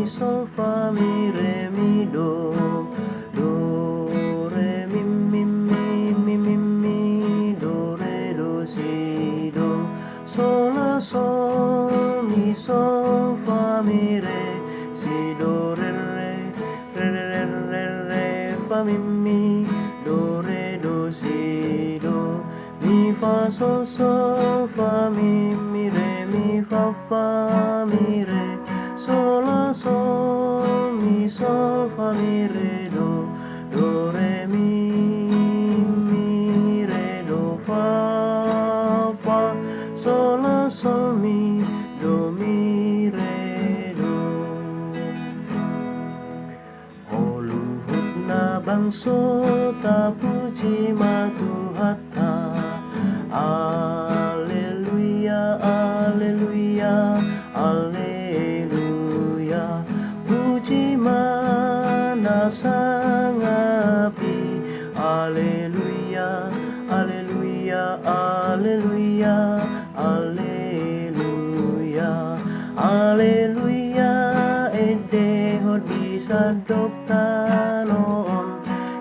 mi sol fa mi re mi do, do re mi mi mi mi mi mi, do re do si do, sol la sol mi sol fa mi re si do re re re re re re fa mi do re do si do, mi fa sol sol fa mi re mi fa mi re, sol la sol mi sol fa mi re do re mi re do fa, sol la sol mi do mi re do. O luhut na bangso ta puji matuhata, Alleluia, Alleluia, Alleluia. Puji mana sangapi, Alleluia, Alleluia, Alleluia, Alleluia, Alleluia. Ede hodi sadoktanon,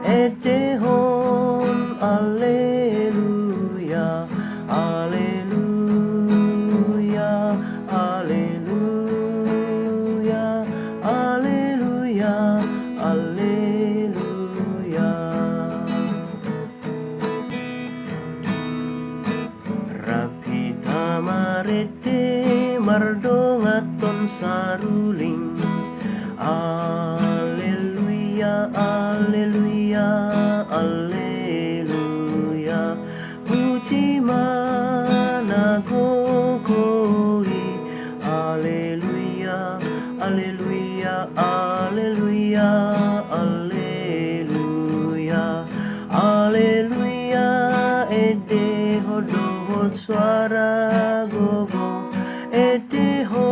ede hon, Alleluia, Alleluia, Alleluia, Alleluia, Alleluia. Rapi tamarete mardongaton saruling, Alleluia, Alleluia, Alleluia. Puji mana kokoi, Alleluia, Alleluia, Alleluia, Alleluia, Alleluia. Ede hodot suara gogo, ede ho